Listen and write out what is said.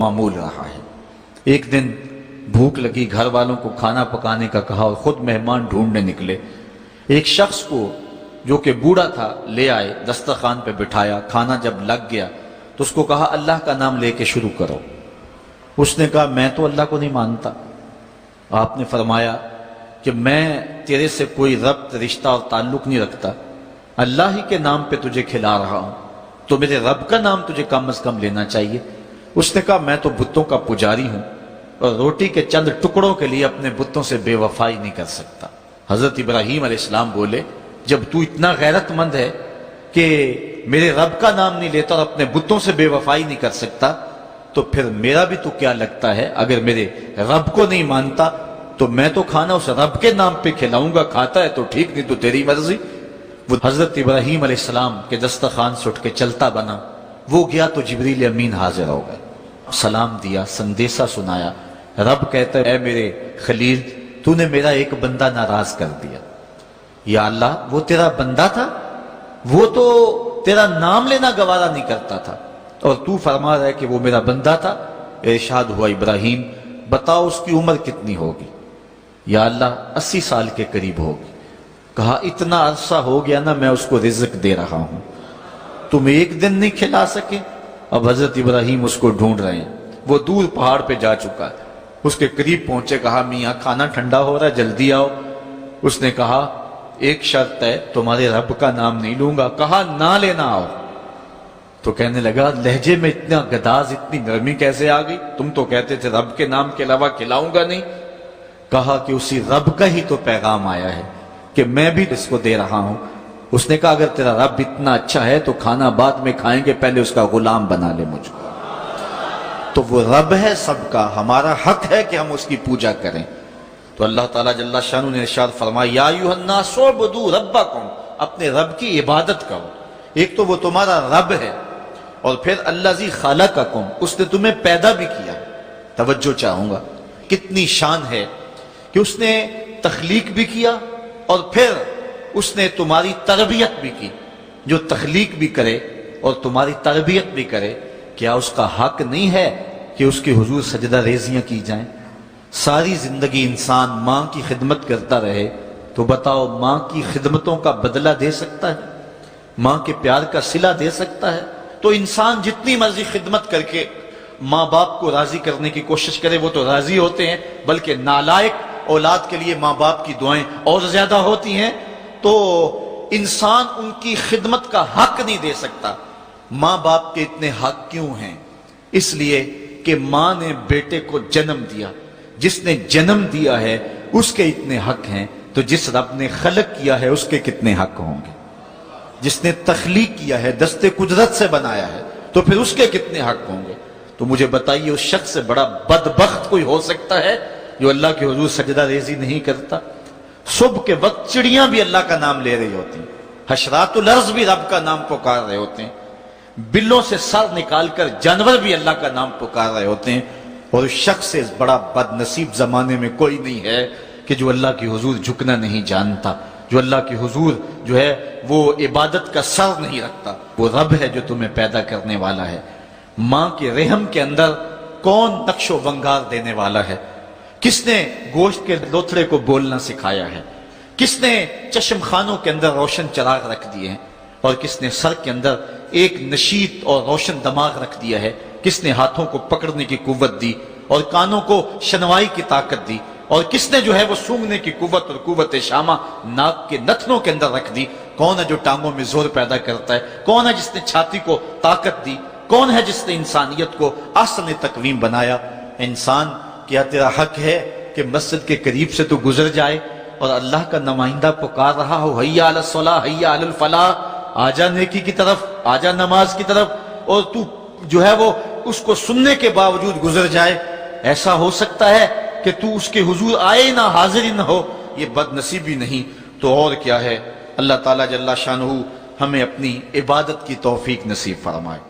معمول رہا ہے۔ ایک دن بھوک لگی، گھر والوں کو کھانا پکانے کا کہا اور خود مہمان ڈھونڈنے نکلے۔ ایک شخص کو جو کہ بوڑھا تھا لے آئے، دسترخوان پہ بٹھایا، کھانا جب لگ گیا تو اس کو کہا اللہ کا نام لے کے شروع کرو۔ اس نے کہا میں تو اللہ کو نہیں مانتا۔ آپ نے فرمایا کہ میں تیرے سے کوئی ربط، رشتہ اور تعلق نہیں رکھتا، اللہ ہی کے نام پہ تجھے کھلا رہا ہوں، تو میرے رب کا نام تجھے کم از کم لینا چاہیے۔ اس نے کہا میں تو بتوں کا پجاری ہوں اور روٹی کے چند ٹکڑوں کے لیے اپنے بتوں سے بے وفائی نہیں کر سکتا۔ حضرت ابراہیم علیہ السلام بولے جب تو اتنا غیرت مند ہے کہ میرے رب کا نام نہیں لیتا اور اپنے بتوں سے بے وفائی نہیں کر سکتا، تو پھر میرا بھی تو کیا لگتا ہے، اگر میرے رب کو نہیں مانتا تو میں تو کھانا اس رب کے نام پہ کھلاؤں گا، کھاتا ہے تو ٹھیک، نہیں تو تیری مرضی۔ وہ حضرت ابراہیم علیہ السلام کے دسترخوان سے اٹھ کے چلتا بنا، وہ گیا تو جبریل امین حاضر ہو گئے، سلام دیا، سندیسہ سنایا۔ رب کہتا ہے اے میرے خلیل، تو نے میرا ایک بندہ ناراض کر دیا۔ یا اللہ وہ تیرا بندہ تھا، وہ تو تیرا نام لینا گوارا نہیں کرتا تھا اور تو فرما رہا ہے کہ وہ میرا بندہ تھا۔ ارشاد ہوا ابراہیم بتاؤ اس کی عمر کتنی ہوگی؟ یا اللہ 80 سال کے قریب ہوگی۔ کہا اتنا عرصہ ہو گیا نا میں اس کو رزق دے رہا ہوں، تم ایک دن نہیں کھلا سکے؟ اب حضرت ابراہیم اس کو ڈھونڈ رہے ہیں، وہ دور پہاڑ پہ جا چکا ہے، اس کے قریب پہنچے، کہا میاں کھانا ٹھنڈا ہو رہا ہے جلدی آؤ۔ اس نے کہا ایک شرط ہے، تمہارے رب کا نام نہیں لوں گا۔ کہا نہ لینا آؤ۔ تو کہنے لگا لہجے میں اتنا گداز، اتنی نرمی کیسے آ گئی؟ تم تو کہتے تھے رب کے نام کے علاوہ کھلاؤں گا نہیں۔ کہا کہ اسی رب کا ہی تو پیغام آیا ہے کہ میں بھی اس کو دے رہا ہوں۔ اس نے کہا اگر تیرا رب اتنا اچھا ہے تو کھانا بعد میں کھائیں گے، پہلے اس کا غلام بنا لے مجھ کو۔ تو وہ رب ہے سب کا، ہمارا حق ہے کہ ہم اس کی پوجا کریں۔ تو اللہ تعالیٰ جل شانہ نے ارشاد فرمایا یا ایھا الناس اعبدوا ربکم، اپنے رب کی عبادت کرو۔ ایک تو وہ تمہارا رب ہے اور پھر الذی خلقکم، اس نے تمہیں پیدا بھی کیا۔ توجہ چاہوں گا کتنی شان ہے کہ اس نے تخلیق بھی کیا اور پھر اس نے تمہاری تربیت بھی کی۔ جو تخلیق بھی کرے اور تمہاری تربیت بھی کرے، کیا اس کا حق نہیں ہے کہ اس کے حضور سجدہ ریزیاں کی جائیں؟ ساری زندگی انسان ماں کی خدمت کرتا رہے تو بتاؤ ماں کی خدمتوں کا بدلہ دے سکتا ہے؟ ماں کے پیار کا صلہ دے سکتا ہے؟ تو انسان جتنی مرضی خدمت کر کے ماں باپ کو راضی کرنے کی کوشش کرے وہ تو راضی ہوتے ہیں، بلکہ نالائق اولاد کے لیے ماں باپ کی دعائیں اور زیادہ ہوتی ہیں۔ تو انسان ان کی خدمت کا حق نہیں دے سکتا۔ ماں باپ کے اتنے حق کیوں ہیں؟ اس لیے کہ ماں نے بیٹے کو جنم دیا، جس نے جنم دیا ہے اس کے اتنے حق ہیں، تو جس رب نے خلق کیا ہے اس کے کتنے حق ہوں گے؟ جس نے تخلیق کیا ہے، دست قدرت سے بنایا ہے، تو پھر اس کے کتنے حق ہوں گے؟ تو مجھے بتائیے اس شخص سے بڑا بدبخت کوئی ہو سکتا ہے جو اللہ کے حضور سجدہ ریزی نہیں کرتا؟ صبح کے وقت چڑیاں بھی اللہ کا نام لے رہی ہوتی ہیں، حشرات الارض بھی رب کا نام پکار رہے ہوتے ہیں، بلوں سے سر نکال کر جانور بھی اللہ کا نام پکار رہے ہوتے ہیں، اور اس شخص سے بڑا بد نصیب زمانے میں کوئی نہیں ہے کہ جو اللہ کی حضور جھکنا نہیں جانتا، جو اللہ کی حضور جو ہے وہ عبادت کا سر نہیں رکھتا۔ وہ رب ہے جو تمہیں پیدا کرنے والا ہے۔ ماں کے رحم کے اندر کون نقش و ونگار دینے والا ہے؟ کس نے گوشت کے لوتھڑے کو بولنا سکھایا ہے؟ کس نے چشم خانوں کے اندر روشن چراغ رکھ دیے ہیں؟ اور کس نے سر کے اندر ایک نشیط اور روشن دماغ رکھ دیا ہے؟ کس نے ہاتھوں کو پکڑنے کی قوت دی اور کانوں کو شنوائی کی طاقت دی؟ اور کس نے جو ہے وہ سونگھنے کی قوت اور قوت شامہ ناک کے نتنوں کے اندر رکھ دی؟ کون ہے جو ٹانگوں میں زور پیدا کرتا ہے؟ کون ہے جس نے چھاتی کو طاقت دی؟ کون ہے جس نے انسانیت کو احسن تقویم بنایا؟ انسان کیا تیرا حق ہے کہ مسجد کے قریب سے تو گزر جائے اور اللہ کا نمائندہ پکار رہا ہو حی علی الصلاۃ حی علی الفلاح، آجا نیکی کی طرف، آجا نماز کی طرف، اور تو جو ہے وہ اس کو سننے کے باوجود گزر جائے؟ ایسا ہو سکتا ہے کہ تو اس کے حضور آئے نہ، حاضر ہی نہ ہو؟ یہ بد نصیبی نہیں تو اور کیا ہے؟ اللہ تعالیٰ جل شانہ ہمیں اپنی عبادت کی توفیق نصیب فرمائے۔